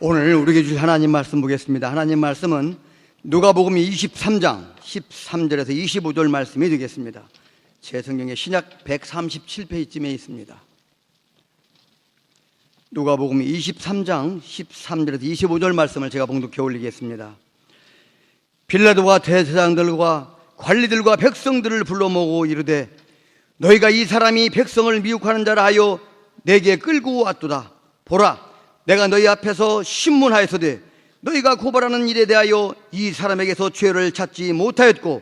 오늘 우리에게 주실 하나님 말씀 보겠습니다. 하나님 말씀은 누가복음 23장 13절에서 25절 말씀이 되겠습니다. 제 성경에 신약 137페이지쯤에 있습니다. 누가복음 23장 13절에서 25절 말씀을 제가 봉독해 올리겠습니다. 빌라도가 대제사장들과 관리들과 백성들을 불러 모으고 이르되 너희가 이 사람이 백성을 미혹하는 자라 하여 내게 끌고 왔도다. 보라, 내가 너희 앞에서 신문하였으되 너희가 고발하는 일에 대하여 이 사람에게서 죄를 찾지 못하였고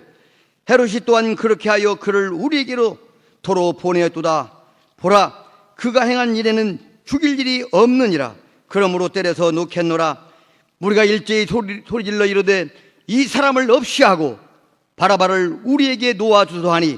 헤롯이 또한 그렇게 하여 그를 우리에게로 도로 보내었도다. 보라, 그가 행한 일에는 죽일 일이 없느니라. 그러므로 때려서 놓겠노라. 우리가 일제히 소리질러 이르되 이 사람을 없이 하고 바라바를 우리에게 놓아주소 하니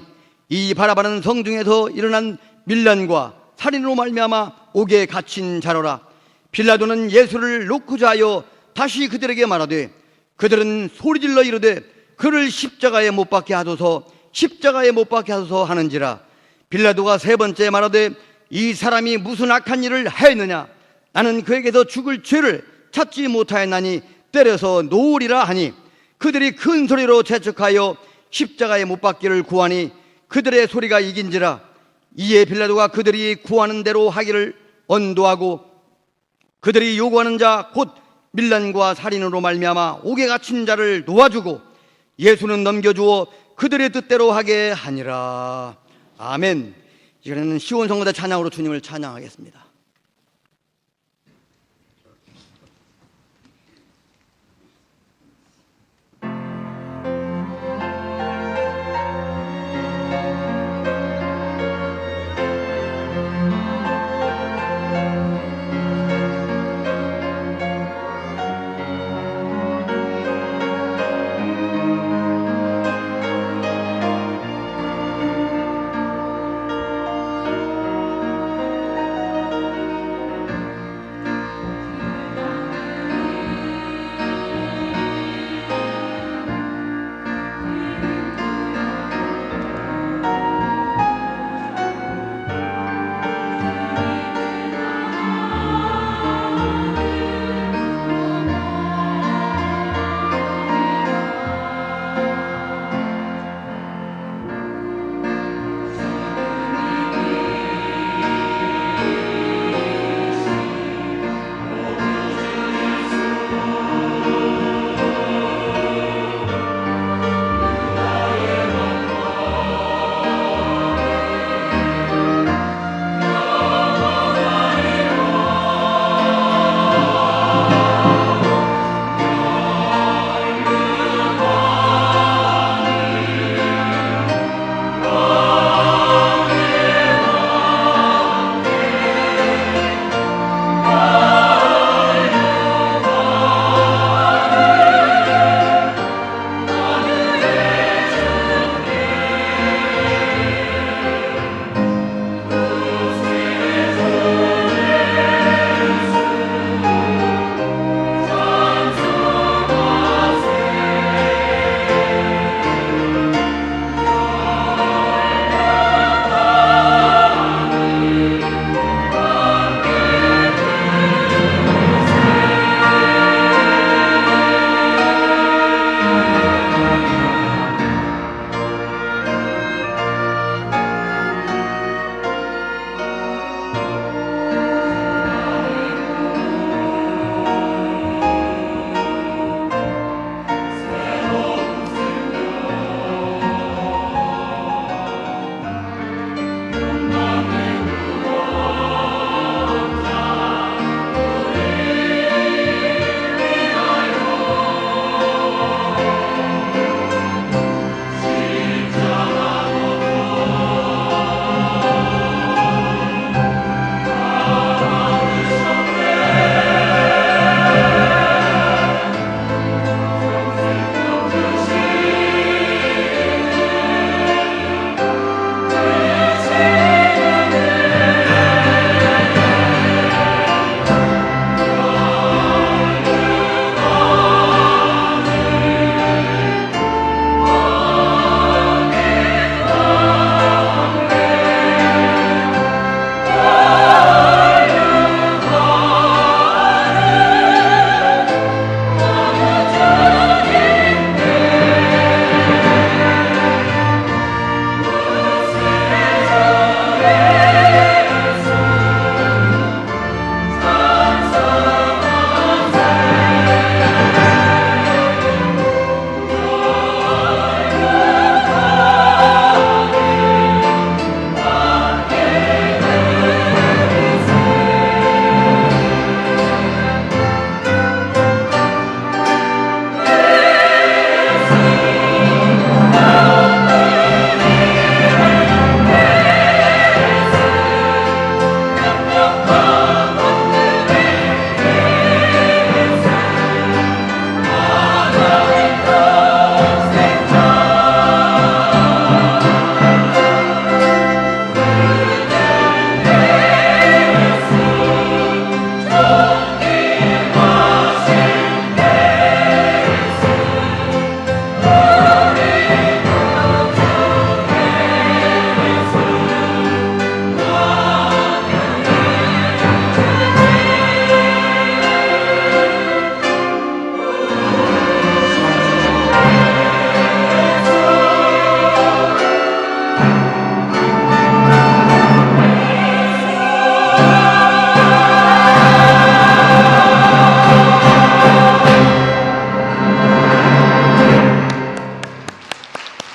이 바라바는 성중에서 일어난 밀란과 살인으로 말미암아 옥에 갇힌 자로라. 빌라도는 예수를 놓고자 하여 다시 그들에게 말하되 그들은 소리질러 이르되 그를 십자가에 못 박게 하소서, 십자가에 못 박게 하소서 하는지라. 빌라도가 세 번째 말하되 이 사람이 무슨 악한 일을 하였느냐? 나는 그에게서 죽을 죄를 찾지 못하였나니 때려서 놓으리라 하니 그들이 큰 소리로 재촉하여 십자가에 못 박기를 구하니 그들의 소리가 이긴지라. 이에 빌라도가 그들이 구하는 대로 하기를 언도하고 그들이 요구하는 자 곧 밀란과 살인으로 말미암아 옥에 갇힌 자를 놓아주고 예수는 넘겨주어 그들의 뜻대로 하게 하니라. 아멘. 이번에는 시온성모대 찬양으로 주님을 찬양하겠습니다.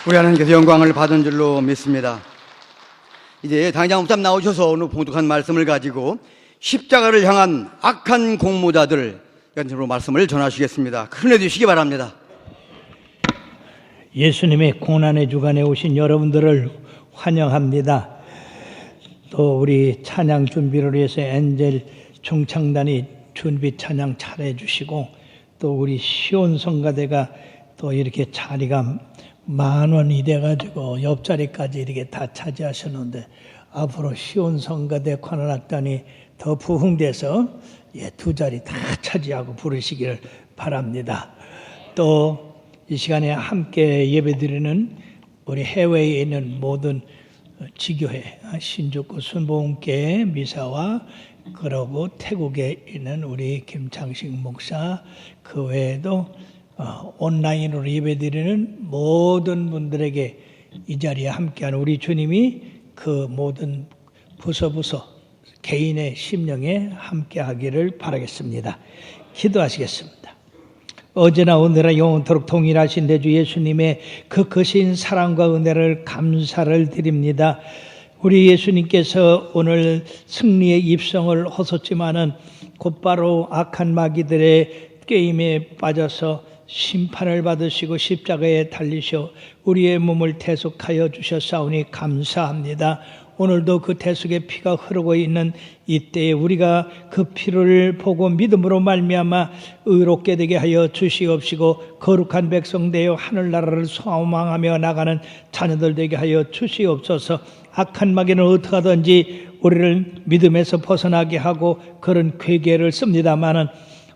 우리 하나님께서 영광을 받은 줄로 믿습니다. 이제 당장 목사님 나오셔서 오늘 봉독한 말씀을 가지고 십자가를 향한 악한 공모자들 연습으로 말씀을 전하시겠습니다. 큰 은혜 주시기 바랍니다. 예수님의 고난의 주간에 오신 여러분들을 환영합니다. 또 우리 찬양 준비를 위해서 엔젤 중창단이 준비 찬양 잘해 주시고, 또 우리 시온 성가대가 또 이렇게 자리가 만원이 돼가지고 옆자리까지 이렇게 다 차지하셨는데, 앞으로 시온 성가대 관할악단이 더 부흥돼서 두 자리 다 차지하고 부르시기를 바랍니다. 또 이 시간에 함께 예배드리는 우리 해외에 있는 모든 지교회, 신주구 순복음교회 미사와, 그러고 태국에 있는 우리 김창식 목사, 그 외에도 온라인으로 예배드리는 모든 분들에게 이 자리에 함께하는 우리 주님이 그 모든 부서 개인의 심령에 함께하기를 바라겠습니다. 기도하시겠습니다. 어제나 오늘나 영원토록 동일하신 내 주 예수님의 그 크신 사랑과 은혜를 감사를 드립니다. 우리 예수님께서 오늘 승리의 입성을 하셨지만은 곧바로 악한 마귀들의 게임에 빠져서 심판을 받으시고 십자가에 달리셔 우리의 몸을 대속하여 주셨사오니 감사합니다. 오늘도 그 대속의 피가 흐르고 있는 이때에 우리가 그 피를 보고 믿음으로 말미암아 의롭게 되게 하여 주시옵시고, 거룩한 백성 되어 하늘나라를 소망하며 나가는 자녀들 되게 하여 주시옵소서. 악한 마귀는 어떻게 하든지 우리를 믿음에서 벗어나게 하고 그런 괴계를 씁니다마는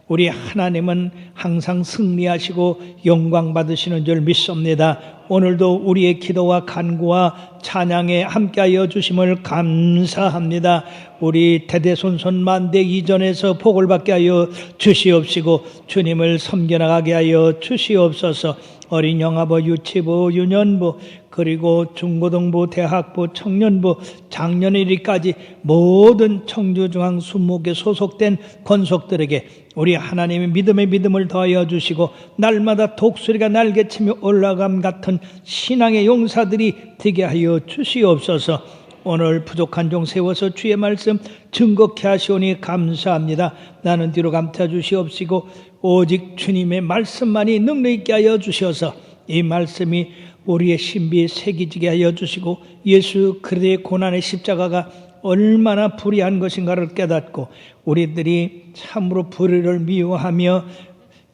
우리 하나님은 항상 승리하시고 영광 받으시는 줄 믿습니다. 오늘도 우리의 기도와 간구와 찬양에 함께하여 주심을 감사합니다. 우리 대대손손 만대 이전에서 복을 받게 하여 주시옵시고 주님을 섬겨나가게 하여 주시옵소서. 어린 영아부, 유치부, 유년부, 그리고 중고등부, 대학부, 청년부, 작년일까지 모든 청주중앙 순목에 소속된 권속들에게 우리 하나님의 믿음의 믿음을 더하여 주시고, 날마다 독수리가 날개치며 올라감 같은 신앙의 용사들이 되게 하여 주시옵소서. 오늘 부족한 종 세워서 주의 말씀 증거케 하시오니 감사합니다. 나는 뒤로 감춰 주시옵시고 오직 주님의 말씀만이 능력 있게 하여 주셔서 이 말씀이 우리의 신비에 새기지게 하여 주시고, 예수 그리스도의 고난의 십자가가 얼마나 불의한 것인가를 깨닫고 우리들이 참으로 불의를 미워하며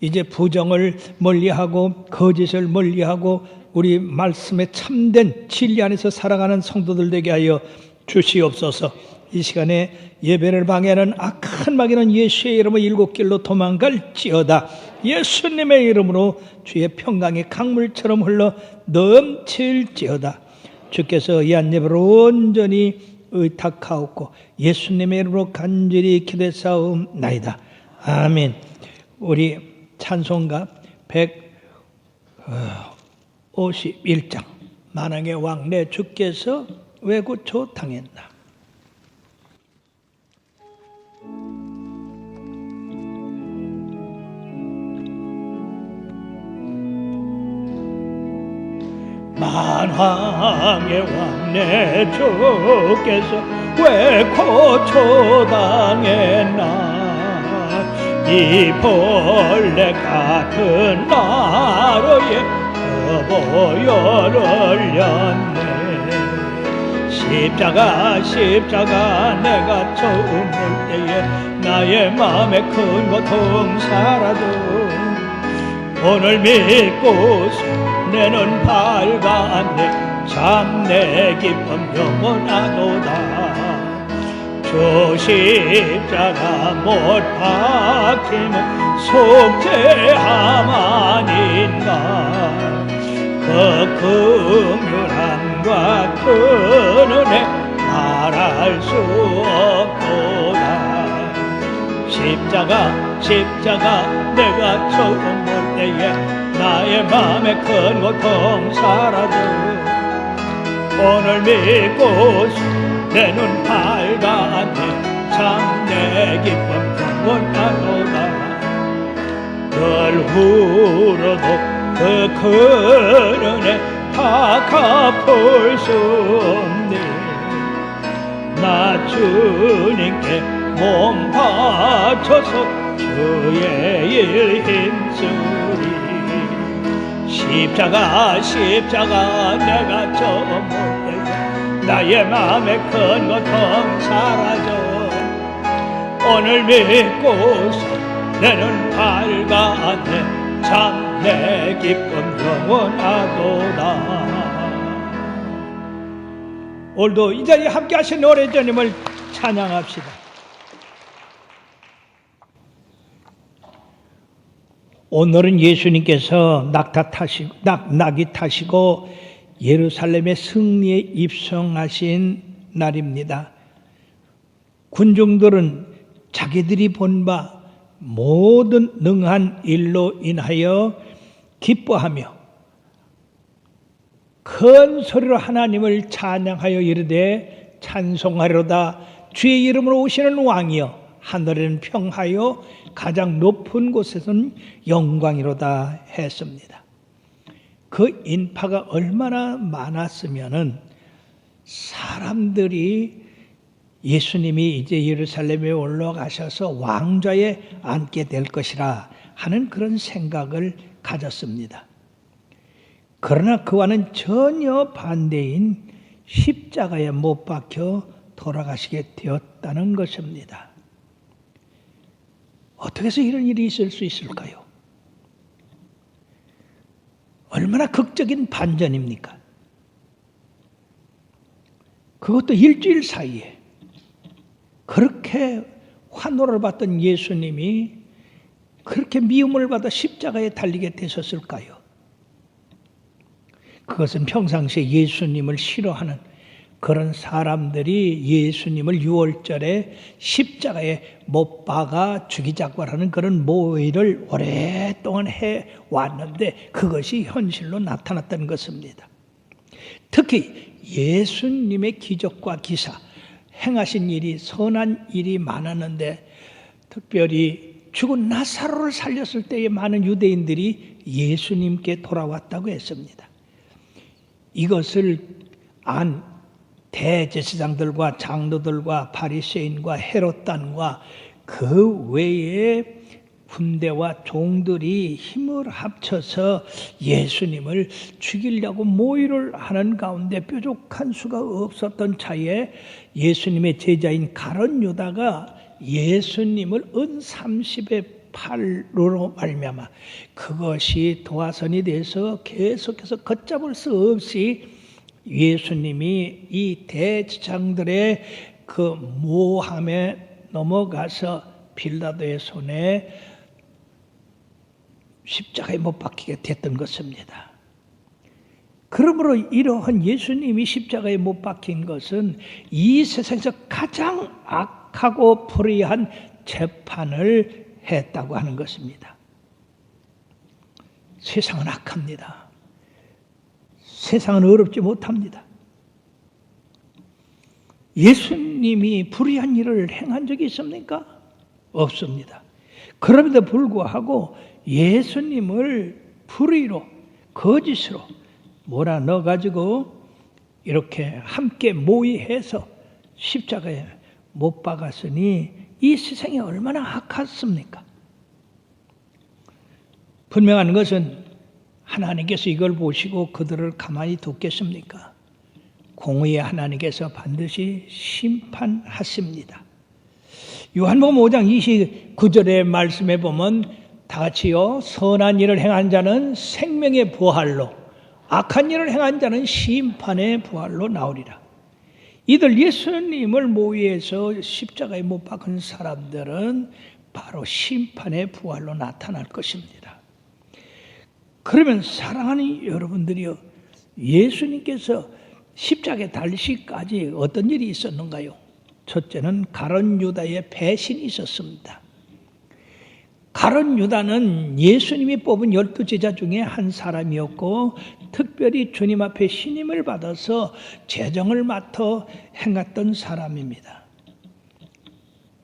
이제 부정을 멀리하고 거짓을 멀리하고 우리 말씀에 참된 진리 안에서 살아가는 성도들 되게 하여 주시옵소서. 이 시간에 예배를 방해하는 악한 마귀는 예수의 이름으로 일곱 길로 도망갈지어다. 예수님의 이름으로 주의 평강이 강물처럼 흘러 넘칠지어다. 주께서 이 한 예배를 온전히 의탁하옵고 예수님의 이름으로 간절히 기도사옵나이다. 아멘. 우리 찬송가 151장 만왕의 왕 내 주께서 왜 고쳐 당했나. 만왕의 왕 내 주께서 왜 고초당했나. 이 벌레 같은 나로에 보혈을 흘렸네. 십자가 내가 처음 볼 때에 나의 마음에 큰 고통 사라져. 오늘 믿고서 내 눈 밝았네. 참 내 기쁨 영원하도다. 주 십자가 못 박힘은 속죄함 아닌가. 그 긍휼함과 그 은혜 말할 수 없도다. 십자가 내가 처음 볼 때에 나의 마음에 큰 고통 사라져. 오늘 믿고서 내 눈 밝았네. 참 내 기쁨 영원하도다. 늘 울어도 그 큰 은혜 다 다 갚을 수 없네. 나 주님께 몸 바쳐서 주의 일 힘쓰리. 십자가 내가 저 못되고 나의 마음에 큰 고통 사라져. 오늘 믿고서 내는 밝아내. 참 내 기쁨 영원하도다. 오늘도 이 자리에 함께 하신 노래 주님을 찬양합시다. 오늘은 예수님께서 낙이 타시고 예루살렘의 승리에 입성하신 날입니다. 군중들은 자기들이 본 바 모든 능한 일로 인하여 기뻐하며 큰 소리로 하나님을 찬양하여 이르되 찬송하리로다. 주의 이름으로 오시는 왕이여 하늘에는 평하여 가장 높은 곳에서는 영광이로다 했습니다. 그 인파가 얼마나 많았으면은 사람들이 예수님이 이제 예루살렘에 올라가셔서 왕좌에 앉게 될 것이라 하는 그런 생각을 가졌습니다. 그러나 그와는 전혀 반대인 십자가에 못 박혀 돌아가시게 되었다는 것입니다. 어떻게 해서 이런 일이 있을 수 있을까요? 얼마나 극적인 반전입니까? 그것도 일주일 사이에 그렇게 환호를 받던 예수님이 그렇게 미움을 받아 십자가에 달리게 되셨을까요? 그것은 평상시에 예수님을 싫어하는 그런 사람들이 예수님을 유월절에 십자가에 못 박아 죽이자고 하는 그런 모의를 오랫동안 해왔는데 그것이 현실로 나타났던 것입니다. 특히 예수님의 기적과 기사, 행하신 일이 선한 일이 많았는데 특별히 죽은 나사로를 살렸을 때에 많은 유대인들이 예수님께 돌아왔다고 했습니다. 이것을 안 대제사장들과 장로들과 바리새인과 헤롯단과 그 외에 군대와 종들이 힘을 합쳐서 예수님을 죽이려고 모의를 하는 가운데 뾰족한 수가 없었던 차에 예수님의 제자인 가룟 유다가 예수님을 은 30의 팔로 말미암아 그것이 도화선이 돼서 계속해서 걷잡을 수 없이 예수님이 이 대제사장들의 그 모함에 넘어가서 빌라도의 손에 십자가에 못 박히게 됐던 것입니다. 그러므로 이러한 예수님이 십자가에 못 박힌 것은 이 세상에서 가장 악하고 불의한 재판을 했다고 하는 것입니다. 세상은 악합니다. 세상은 어렵지 못합니다. 예수님이 불의한 일을 행한 적이 있습니까? 없습니다. 그럼에도 불구하고 예수님을 불의로 거짓으로 몰아넣어가지고 이렇게 함께 모의해서 십자가에 못 박았으니 이 세상이 얼마나 악했습니까? 분명한 것은 하나님께서 이걸 보시고 그들을 가만히 두겠습니까? 공의의 하나님께서 반드시 심판하십니다. 요한복음 5장 29절의 말씀에 보면 다 같이요. 선한 일을 행한 자는 생명의 부활로 악한 일을 행한 자는 심판의 부활로 나오리라. 이들 예수님을 모의해서 십자가에 못 박은 사람들은 바로 심판의 부활로 나타날 것입니다. 그러면 사랑하는 여러분들이요, 예수님께서 십자가에 달리시기까지 어떤 일이 있었는가요? 첫째는 가룟 유다의 배신이 있었습니다. 가룟 유다는 예수님이 뽑은 12제자 중에 한 사람이었고 특별히 주님 앞에 신임을 받아서 재정을 맡아 행했던 사람입니다.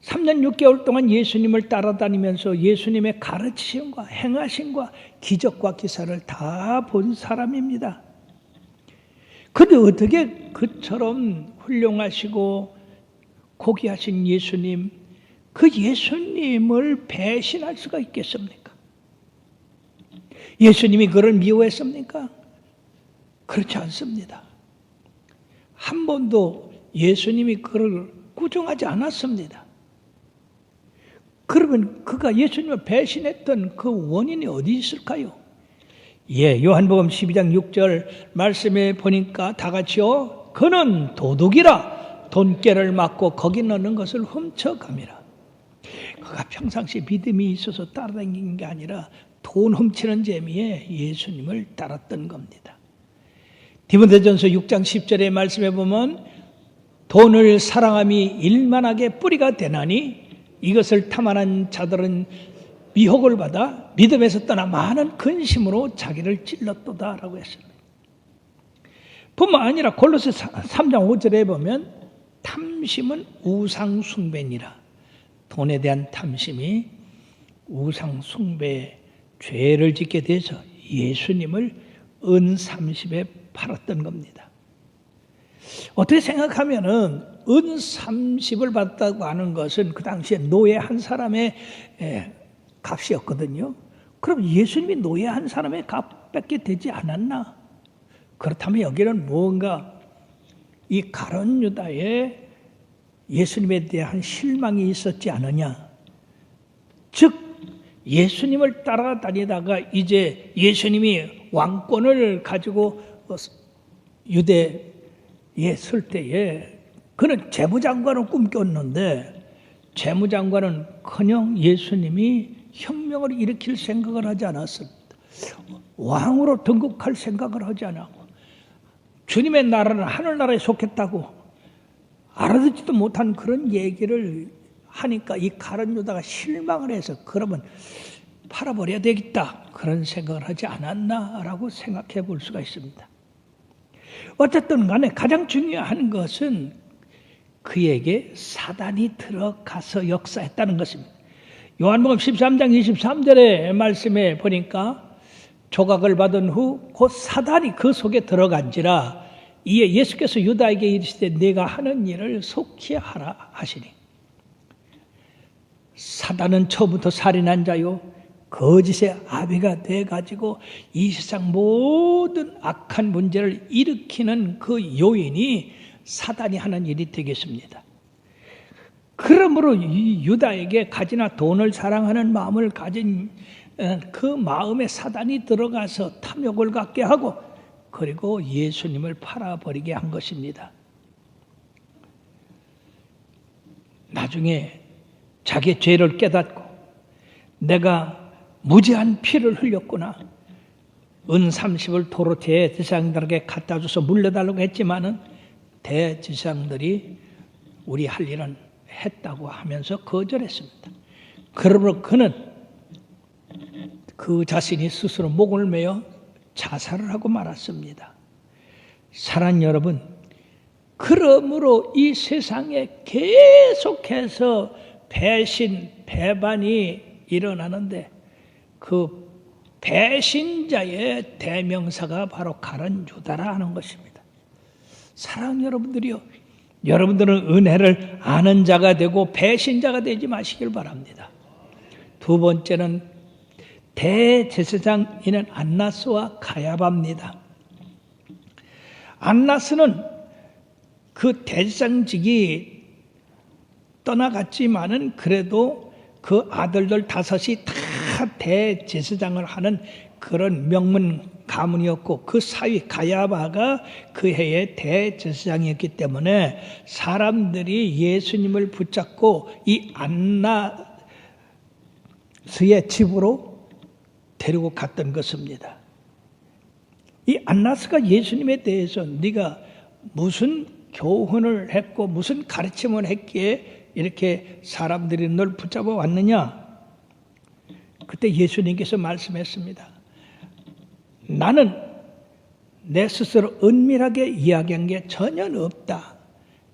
3년 6개월 동안 예수님을 따라다니면서 예수님의 가르치심과 행하심과 기적과 기사를 다 본 사람입니다. 근데 어떻게 그처럼 훌륭하시고 고귀하신 예수님, 그 예수님을 배신할 수가 있겠습니까? 예수님이 그를 미워했습니까? 그렇지 않습니다. 한 번도 예수님이 그를 꾸중하지 않았습니다. 그러면 그가 예수님을 배신했던 그 원인이 어디 있을까요? 요한복음 12장 6절 말씀에 보니까 다 같이요. 그는 도둑이라 돈깨를 맞고 거기 넣는 것을 훔쳐감이라. 그가 평상시 믿음이 있어서 따라다니는 게 아니라 돈 훔치는 재미에 예수님을 따랐던 겁니다. 디모데전서 6장 10절의 말씀에 보면 돈을 사랑함이 일만하게 뿌리가 되나니 이것을 탐하는 자들은 미혹을 받아 믿음에서 떠나 많은 근심으로 자기를 찔렀도다라고 했습니다. 뿐만 아니라 골로새 3장 5절에 보면 탐심은 우상 숭배니라. 돈에 대한 탐심이 우상 숭배의 죄를 짓게 돼서 예수님을 은 30에 팔았던 겁니다. 어떻게 생각하면은 은 30을 받았다고 하는 것은 그 당시에 노예 한 사람의 값이었거든요. 그럼 예수님이 노예 한 사람의 값밖에 되지 않았나? 그렇다면 여기는 뭔가 이 가룟 유다에 예수님에 대한 실망이 있었지 않느냐? 즉 예수님을 따라다니다가 이제 예수님이 왕권을 가지고 유대에 설 때에 그는 재무장관을 꿈꿨는데 재무장관은커녕 예수님이 혁명을 일으킬 생각을 하지 않았습니다. 왕으로 등극할 생각을 하지 않았고 주님의 나라는 하늘나라에 속했다고 알아듣지도 못한 그런 얘기를 하니까 이 가룟 유다가 실망을 해서 그러면 팔아버려야 되겠다 그런 생각을 하지 않았나라고 생각해 볼 수가 있습니다. 어쨌든 간에 가장 중요한 것은 그에게 사단이 들어가서 역사했다는 것입니다. 요한복음 13장 23절의 말씀에 보니까 조각을 받은 후 곧 사단이 그 속에 들어간지라 이에 예수께서 유다에게 이르시되 네가 하는 일을 속히 하라 하시니 사단은 처음부터 살인한 자요 거짓의 아비가 돼가지고 이 세상 모든 악한 문제를 일으키는 그 요인이 사단이 하는 일이 되겠습니다. 그러므로 이 유다에게 가지나 돈을 사랑하는 마음을 가진 그 마음에 사단이 들어가서 탐욕을 갖게 하고 그리고 예수님을 팔아버리게 한 것입니다. 나중에 자기의 죄를 깨닫고 내가 무지한 피를 흘렸구나. 은 30을 도로 대제사장들에게 갖다 줘서 물려달라고 했지만은 대제사장들이 우리 할 일은 했다고 하면서 거절했습니다. 그러므로 그는 그 자신이 스스로 목을 매어 자살을 하고 말았습니다. 사랑하는 여러분, 그러므로 이 세상에 계속해서 배신, 배반이 일어나는데 그 배신자의 대명사가 바로 가룟 유다라 하는 것입니다. 사랑하는 여러분들이요, 여러분들은 은혜를 아는 자가 되고 배신자가 되지 마시길 바랍니다. 두 번째는 대제사장인 안나스와 가야바입니다. 안나스는 그 대제사장직이 떠나갔지만은 그래도 그 아들들 5이 다 대제사장을 하는 그런 명문 가문이었고 그 사위 가야바가 그 해의 대제사장이었기 때문에 사람들이 예수님을 붙잡고 이 안나스의 집으로 데리고 갔던 것입니다. 이 안나스가 예수님에 대해서 네가 무슨 교훈을 했고 무슨 가르침을 했기에 이렇게 사람들이 널 붙잡아 왔느냐? 그때 예수님께서 말씀했습니다. 나는 내 스스로 은밀하게 이야기한 게 전혀 없다.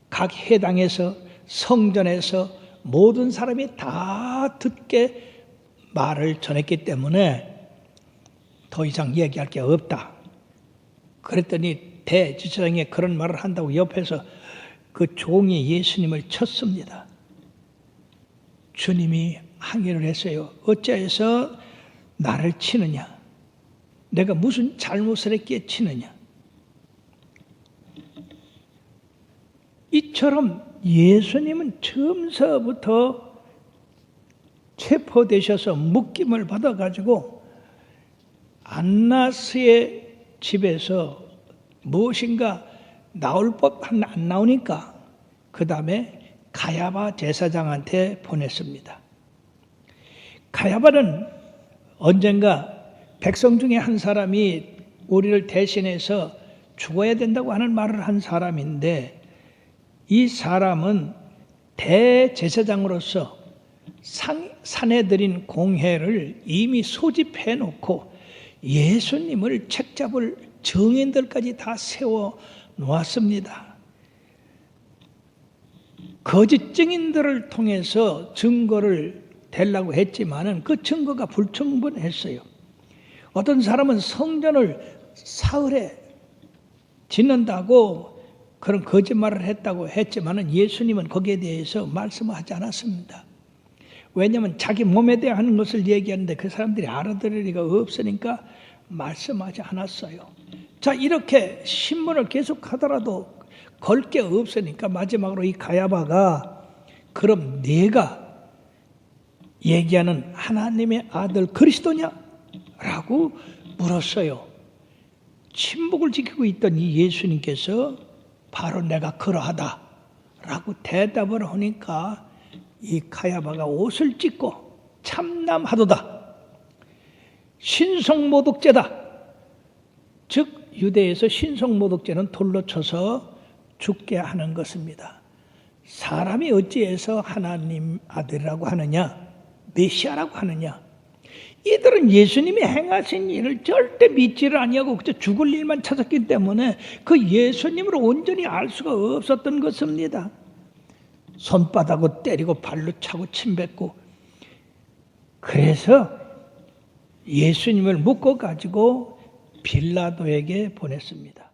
각 회당에서 성전에서 모든 사람이 다 듣게 말을 전했기 때문에 더 이상 얘기할 게 없다. 그랬더니 대제사장에 그런 말을 한다고 옆에서 그 종이 예수님을 쳤습니다. 주님이 항의를 했어요. 어찌해서 나를 치느냐? 내가 무슨 잘못을 했기에 치느냐? 이처럼 예수님은 처음서부터 체포되셔서 묶임을 받아가지고 안나스의 집에서 무엇인가 나올 법한 안 나오니까 그 다음에 가야바 제사장한테 보냈습니다. 가야바는 언젠가 백성 중에 한 사람이 우리를 대신해서 죽어야 된다고 하는 말을 한 사람인데, 이 사람은 대제사장으로서 산에 들인 공회를 이미 소집해 놓고 예수님을 책잡을 정인들까지 다 세워 놓았습니다. 거짓 증인들을 통해서 증거를 대려고 했지만은 그 증거가 불충분했어요. 어떤 사람은 성전을 사흘에 짓는다고 그런 거짓말을 했다고 했지만은 예수님은 거기에 대해서 말씀하지 않았습니다. 왜냐하면 자기 몸에 대한 것을 얘기하는데 그 사람들이 알아들을 리가 없으니까 말씀하지 않았어요. 자, 이렇게 신문을 계속 하더라도 걸 게 없으니까 마지막으로 이 가야바가 그럼 네가 얘기하는 하나님의 아들 그리스도냐? 라고 물었어요. 침묵을 지키고 있던 이 예수님께서 바로 내가 그러하다 라고 대답을 하니까 이 가야바가 옷을 찢고 참남하도다, 신성모독죄다. 즉 유대에서 신성모독죄는 돌로 쳐서 죽게 하는 것입니다. 사람이 어찌해서 하나님 아들이라고 하느냐, 메시아라고 하느냐? 이들은 예수님이 행하신 일을 절대 믿지를 아니하고 그저 죽을 일만 찾았기 때문에 그 예수님을 온전히 알 수가 없었던 것입니다. 손바닥으로 때리고 발로 차고 침뱉고, 그래서 예수님을 묶어가지고 빌라도에게 보냈습니다.